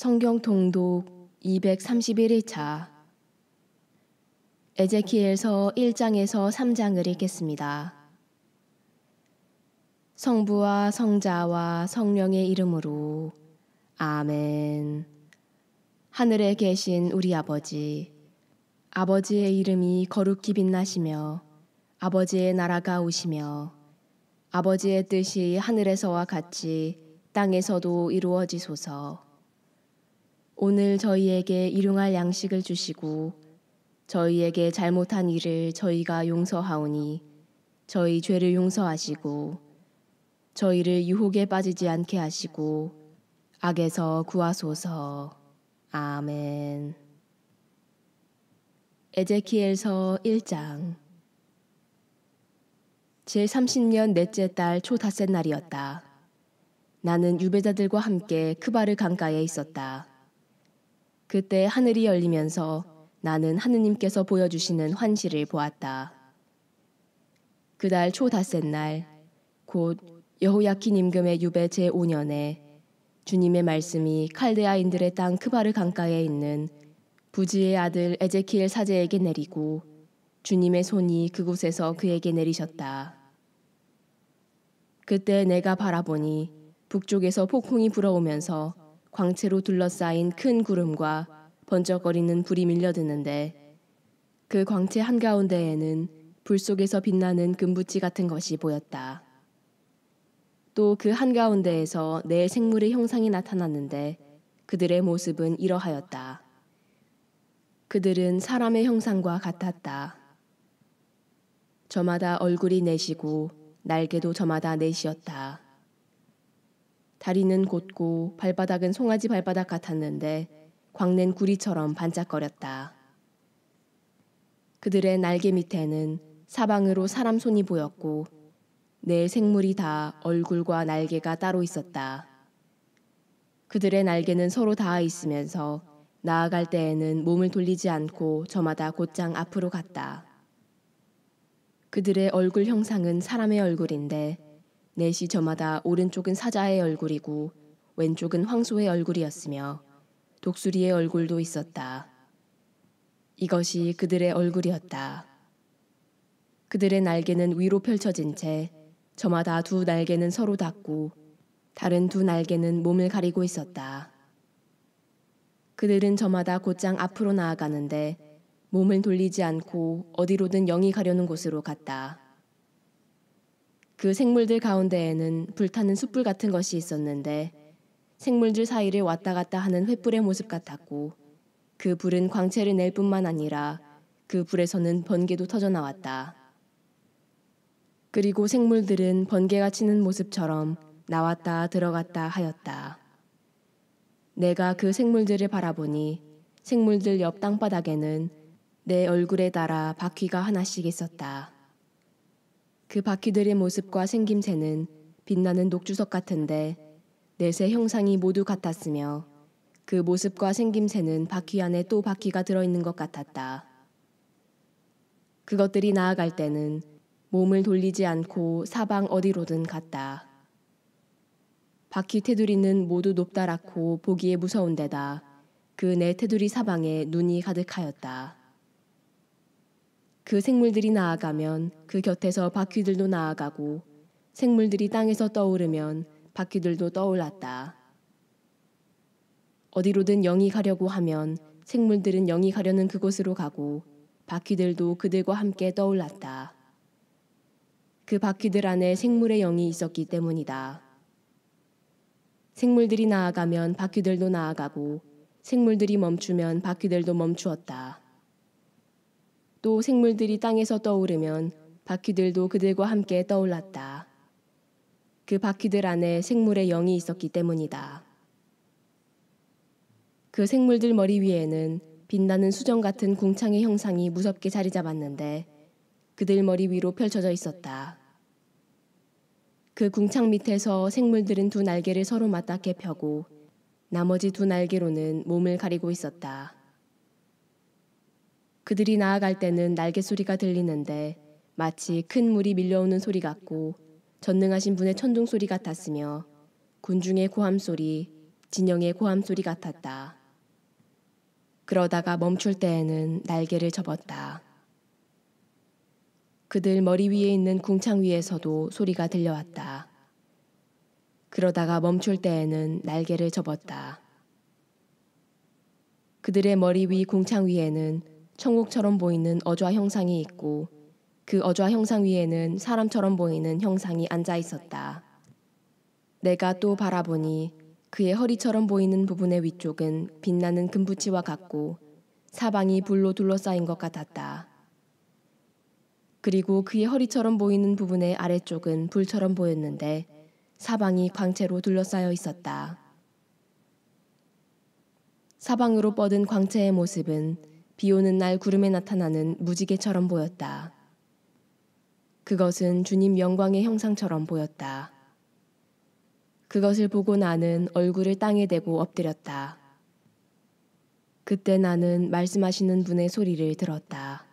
성경 통독 231일차 에제키엘서 1장에서 3장을 읽겠습니다. 성부와 성자와 성령의 이름으로 아멘. 하늘에 계신 우리 아버지, 아버지의 이름이 거룩히 빛나시며 아버지의 나라가 오시며 아버지의 뜻이 하늘에서와 같이 땅에서도 이루어지소서. 오늘 저희에게 일용할 양식을 주시고 저희에게 잘못한 일을 저희가 용서하오니 저희 죄를 용서하시고 저희를 유혹에 빠지지 않게 하시고 악에서 구하소서. 아멘. 에제키엘서 1장. 제30년 넷째 달 초닷새 날이었다. 나는 유배자들과 함께 크바르 강가에 있었다. 그때 하늘이 열리면서 나는 하느님께서 보여주시는 환시를 보았다. 그달 초닷새 날, 곧 여호야킨 임금의 유배 제5년에 주님의 말씀이 칼데아인들의 땅 크바르 강가에 있는 부지의 아들 에제키엘 사제에게 내리고 주님의 손이 그곳에서 그에게 내리셨다. 그때 내가 바라보니 북쪽에서 폭풍이 불어오면서 광채로 둘러싸인 큰 구름과 번쩍거리는 불이 밀려드는데 그 광채 한가운데에는 불 속에서 빛나는 금붙이 같은 것이 보였다. 또 그 한가운데에서 네 생물의 형상이 나타났는데 그들의 모습은 이러하였다. 그들은 사람의 형상과 같았다. 저마다 얼굴이 넷이고 날개도 저마다 넷이었다. 다리는 곧고 발바닥은 송아지 발바닥 같았는데 광낸 구리처럼 반짝거렸다. 그들의 날개 밑에는 사방으로 사람 손이 보였고 네 생물이 다 얼굴과 날개가 따로 있었다. 그들의 날개는 서로 닿아 있으면서 나아갈 때에는 몸을 돌리지 않고 저마다 곧장 앞으로 갔다. 그들의 얼굴 형상은 사람의 얼굴인데 넷이 저마다 오른쪽은 사자의 얼굴이고 왼쪽은 황소의 얼굴이었으며 독수리의 얼굴도 있었다. 이것이 그들의 얼굴이었다. 그들의 날개는 위로 펼쳐진 채 저마다 두 날개는 서로 닿고 다른 두 날개는 몸을 가리고 있었다. 그들은 저마다 곧장 앞으로 나아가는데 몸을 돌리지 않고 어디로든 영이 가려는 곳으로 갔다. 그 생물들 가운데에는 불타는 숯불 같은 것이 있었는데 생물들 사이를 왔다 갔다 하는 횃불의 모습 같았고 그 불은 광채를 낼 뿐만 아니라 그 불에서는 번개도 터져 나왔다. 그리고 생물들은 번개가 치는 모습처럼 나왔다 들어갔다 하였다. 내가 그 생물들을 바라보니 생물들 옆 땅바닥에는 내 얼굴에 달아 바퀴가 하나씩 있었다. 그 바퀴들의 모습과 생김새는 빛나는 녹주석 같은데 넷의 형상이 모두 같았으며 그 모습과 생김새는 바퀴 안에 또 바퀴가 들어있는 것 같았다. 그것들이 나아갈 때는 몸을 돌리지 않고 사방 어디로든 갔다. 바퀴 테두리는 모두 높다랗고 보기에 무서운 데다 그 네 테두리 사방에 눈이 가득하였다. 그 생물들이 나아가면 그 곁에서 바퀴들도 나아가고 생물들이 땅에서 떠오르면 바퀴들도 떠올랐다. 어디로든 영이 가려고 하면 생물들은 영이 가려는 그곳으로 가고 바퀴들도 그들과 함께 떠올랐다. 그 바퀴들 안에 생물의 영이 있었기 때문이다. 생물들이 나아가면 바퀴들도 나아가고 생물들이 멈추면 바퀴들도 멈추었다. 또 생물들이 땅에서 떠오르면 바퀴들도 그들과 함께 떠올랐다. 그 바퀴들 안에 생물의 영이 있었기 때문이다. 그 생물들 머리 위에는 빛나는 수정 같은 궁창의 형상이 무섭게 자리 잡았는데 그들 머리 위로 펼쳐져 있었다. 그 궁창 밑에서 생물들은 두 날개를 서로 맞닿게 펴고 나머지 두 날개로는 몸을 가리고 있었다. 그들이 나아갈 때는 날개 소리가 들리는데 마치 큰 물이 밀려오는 소리 같고 전능하신 분의 천둥 소리 같았으며 군중의 고함 소리, 진영의 고함 소리 같았다. 그러다가 멈출 때에는 날개를 접었다. 그들 머리 위에 있는 궁창 위에서도 소리가 들려왔다. 그러다가 멈출 때에는 날개를 접었다. 그들의 머리 위 궁창 위에는 천국처럼 보이는 어좌 형상이 있고 그 어좌 형상 위에는 사람처럼 보이는 형상이 앉아 있었다. 내가 또 바라보니 그의 허리처럼 보이는 부분의 위쪽은 빛나는 금붙이와 같고 사방이 불로 둘러싸인 것 같았다. 그리고 그의 허리처럼 보이는 부분의 아래쪽은 불처럼 보였는데 사방이 광채로 둘러싸여 있었다. 사방으로 뻗은 광채의 모습은 비 오는 날 구름에 나타나는 무지개처럼 보였다. 그것은 주님 영광의 형상처럼 보였다. 그것을 보고 나는 얼굴을 땅에 대고 엎드렸다. 그때 나는 말씀하시는 분의 소리를 들었다.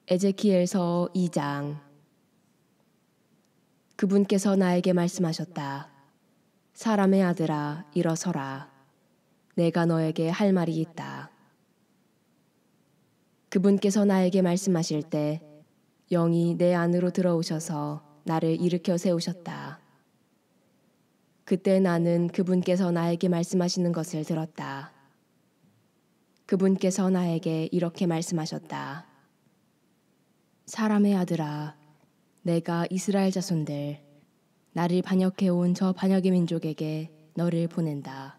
에제키엘서 2장. 그분께서 나에게 말씀하셨다. 사람의 아들아, 일어서라. 내가 너에게 할 말이 있다. 그분께서 나에게 말씀하실 때 영이 내 안으로 들어오셔서 나를 일으켜 세우셨다. 그때 나는 그분께서 나에게 말씀하시는 것을 들었다. 그분께서 나에게 이렇게 말씀하셨다. 사람의 아들아, 내가 이스라엘 자손들, 나를 반역해온 저 반역의 민족에게 너를 보낸다.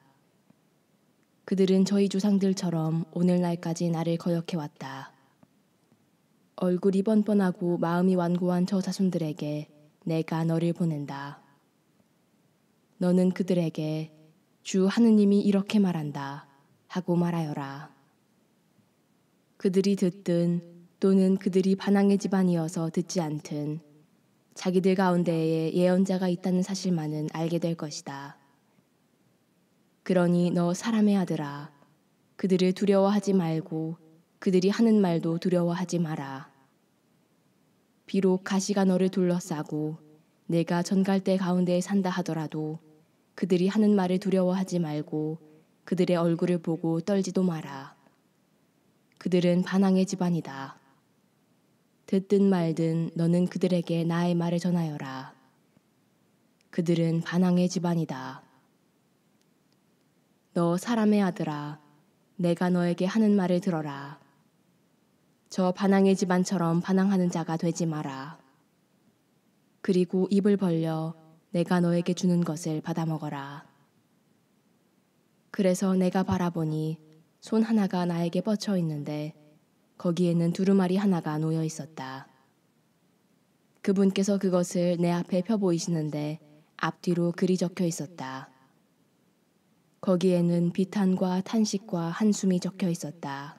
그들은 저희 조상들처럼 오늘날까지 나를 거역해왔다. 얼굴이 뻔뻔하고 마음이 완고한 저 자손들에게 내가 너를 보낸다. 너는 그들에게 주 하느님이 이렇게 말한다 하고 말하여라. 그들이 듣든 또는 그들이 반항의 집안이어서 듣지 않든 자기들 가운데에 예언자가 있다는 사실만은 알게 될 것이다. 그러니 너 사람의 아들아, 그들을 두려워하지 말고 그들이 하는 말도 두려워하지 마라. 비록 가시가 너를 둘러싸고 내가 전갈대 가운데에 산다 하더라도 그들이 하는 말을 두려워하지 말고 그들의 얼굴을 보고 떨지도 마라. 그들은 반항의 집안이다. 듣든 말든 너는 그들에게 나의 말을 전하여라. 그들은 반항의 집안이다. 너 사람의 아들아, 내가 너에게 하는 말을 들어라. 저 반항의 집안처럼 반항하는 자가 되지 마라. 그리고 입을 벌려 내가 너에게 주는 것을 받아먹어라. 그래서 내가 바라보니 손 하나가 나에게 뻗쳐 있는데 거기에는 두루마리 하나가 놓여 있었다. 그분께서 그것을 내 앞에 펴 보이시는데 앞뒤로 글이 적혀 있었다. 거기에는 비탄과 탄식과 한숨이 적혀 있었다.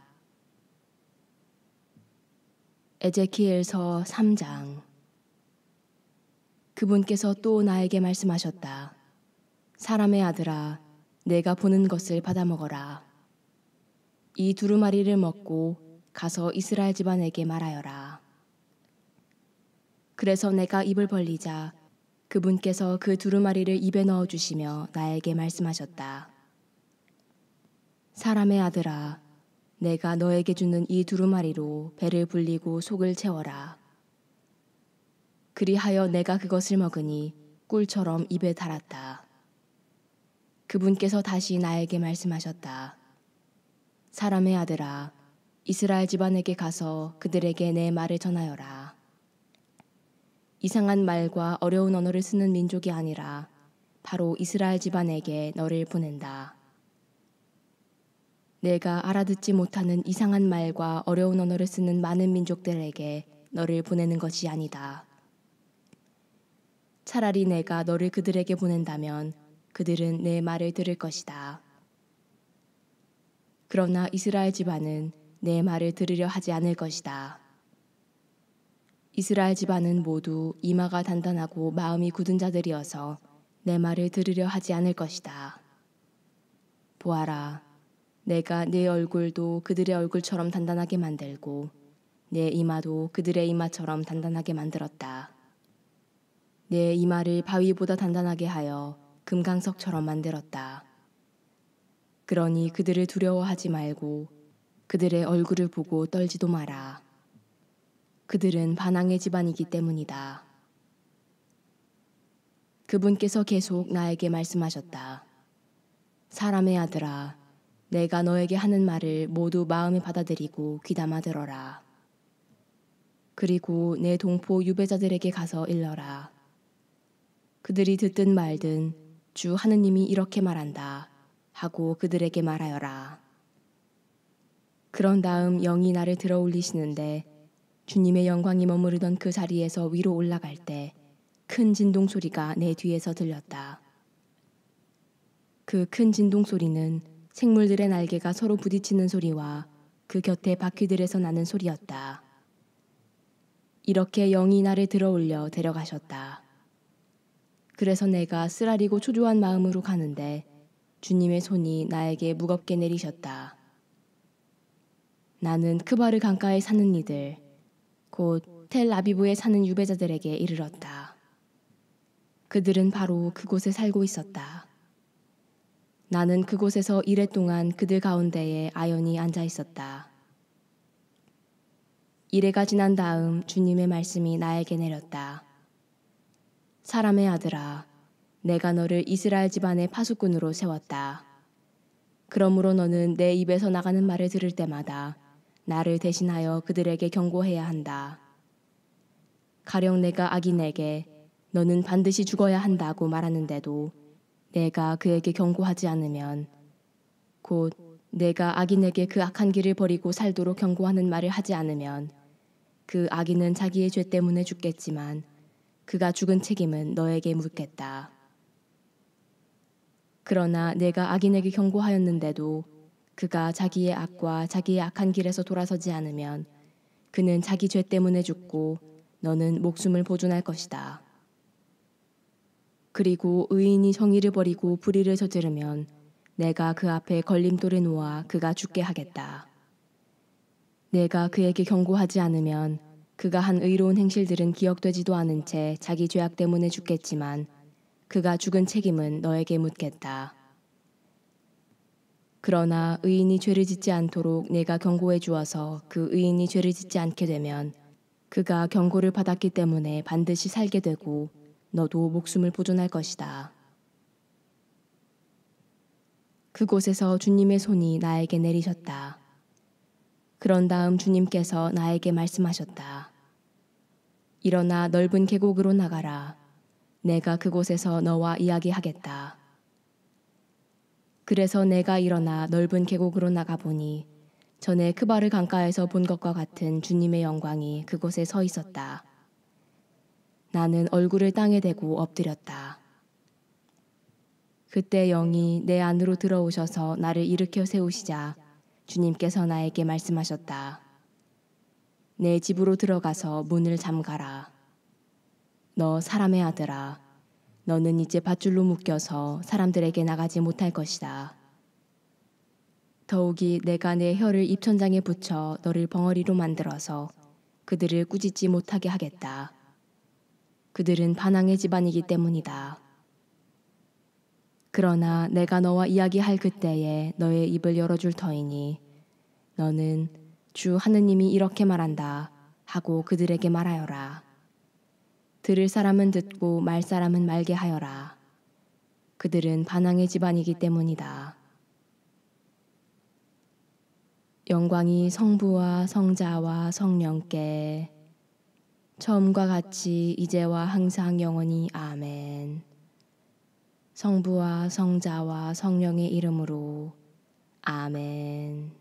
에제키엘서 3장. 그분께서 또 나에게 말씀하셨다. 사람의 아들아, 내가 보는 것을 받아먹어라. 이 두루마리를 먹고 가서 이스라엘 집안에게 말하여라. 그래서 내가 입을 벌리자 그분께서 그 두루마리를 입에 넣어주시며 나에게 말씀하셨다. 사람의 아들아, 내가 너에게 주는 이 두루마리로 배를 불리고 속을 채워라. 그리하여 내가 그것을 먹으니 꿀처럼 입에 달았다. 그분께서 다시 나에게 말씀하셨다. 사람의 아들아, 이스라엘 집안에게 가서 그들에게 내 말을 전하여라. 이상한 말과 어려운 언어를 쓰는 민족이 아니라 바로 이스라엘 집안에게 너를 보낸다. 내가 알아듣지 못하는 이상한 말과 어려운 언어를 쓰는 많은 민족들에게 너를 보내는 것이 아니다. 차라리 내가 너를 그들에게 보낸다면 그들은 내 말을 들을 것이다. 그러나 이스라엘 집안은 내 말을 들으려 하지 않을 것이다. 이스라엘 집안은 모두 이마가 단단하고 마음이 굳은 자들이어서 내 말을 들으려 하지 않을 것이다. 보아라, 내가 내 얼굴도 그들의 얼굴처럼 단단하게 만들고 내 이마도 그들의 이마처럼 단단하게 만들었다. 내 이마를 바위보다 단단하게 하여 금강석처럼 만들었다. 그러니 그들을 두려워하지 말고 그들의 얼굴을 보고 떨지도 마라. 그들은 반항의 집안이기 때문이다. 그분께서 계속 나에게 말씀하셨다. 사람의 아들아, 내가 너에게 하는 말을 모두 마음에 받아들이고 귀담아 들어라. 그리고 내 동포 유배자들에게 가서 일러라. 그들이 듣든 말든 주 하느님이 이렇게 말한다 하고 그들에게 말하여라. 그런 다음 영이 나를 들어 올리시는데 주님의 영광이 머무르던 그 자리에서 위로 올라갈 때 큰 진동 소리가 내 뒤에서 들렸다. 그 큰 진동 소리는 생물들의 날개가 서로 부딪히는 소리와 그 곁에 바퀴들에서 나는 소리였다. 이렇게 영이 나를 들어 올려 데려가셨다. 그래서 내가 쓰라리고 초조한 마음으로 가는데 주님의 손이 나에게 무겁게 내리셨다. 나는 크바르 강가에 사는 이들, 곧 텔아비브에 사는 유배자들에게 이르렀다. 그들은 바로 그곳에 살고 있었다. 나는 그곳에서 이래 동안 그들 가운데에 아연히 앉아 있었다. 이래가 지난 다음 주님의 말씀이 나에게 내렸다. 사람의 아들아, 내가 너를 이스라엘 집안의 파수꾼으로 세웠다. 그러므로 너는 내 입에서 나가는 말을 들을 때마다 나를 대신하여 그들에게 경고해야 한다. 가령 내가 악인에게 너는 반드시 죽어야 한다고 말하는데도 내가 그에게 경고하지 않으면, 곧 내가 악인에게 그 악한 길을 버리고 살도록 경고하는 말을 하지 않으면 그 악인은 자기의 죄 때문에 죽겠지만 그가 죽은 책임은 너에게 묻겠다. 그러나 내가 악인에게 경고하였는데도 그가 자기의 악과 자기의 악한 길에서 돌아서지 않으면 그는 자기 죄 때문에 죽고 너는 목숨을 보존할 것이다. 그리고 의인이 정의를 버리고 불의를 저지르면 내가 그 앞에 걸림돌을 놓아 그가 죽게 하겠다. 내가 그에게 경고하지 않으면 그가 한 의로운 행실들은 기억되지도 않은 채 자기 죄악 때문에 죽겠지만 그가 죽은 책임은 너에게 묻겠다. 그러나 의인이 죄를 짓지 않도록 내가 경고해 주어서 그 의인이 죄를 짓지 않게 되면 그가 경고를 받았기 때문에 반드시 살게 되고 너도 목숨을 보존할 것이다. 그곳에서 주님의 손이 나에게 내리셨다. 그런 다음 주님께서 나에게 말씀하셨다. 일어나 넓은 계곡으로 나가라. 내가 그곳에서 너와 이야기하겠다. 그래서 내가 일어나 넓은 계곡으로 나가보니 전에 크바르 강가에서 본 것과 같은 주님의 영광이 그곳에 서 있었다. 나는 얼굴을 땅에 대고 엎드렸다. 그때 영이 내 안으로 들어오셔서 나를 일으켜 세우시자 주님께서 나에게 말씀하셨다. 내 집으로 들어가서 문을 잠가라. 너 사람의 아들아, 너는 이제 밧줄로 묶여서 사람들에게 나가지 못할 것이다. 더욱이 내가 내 혀를 입천장에 붙여 너를 벙어리로 만들어서 그들을 꾸짖지 못하게 하겠다. 그들은 반항의 집안이기 때문이다. 그러나 내가 너와 이야기할 그때에 너의 입을 열어줄 터이니 너는 주 하느님이 이렇게 말한다 하고 그들에게 말하여라. 들을 사람은 듣고 말 사람은 말게 하여라. 그들은 반항의 집안이기 때문이다. 영광이 성부와 성자와 성령께 처음과 같이 이제와 항상 영원히 아멘. 성부와 성자와 성령의 이름으로 아멘.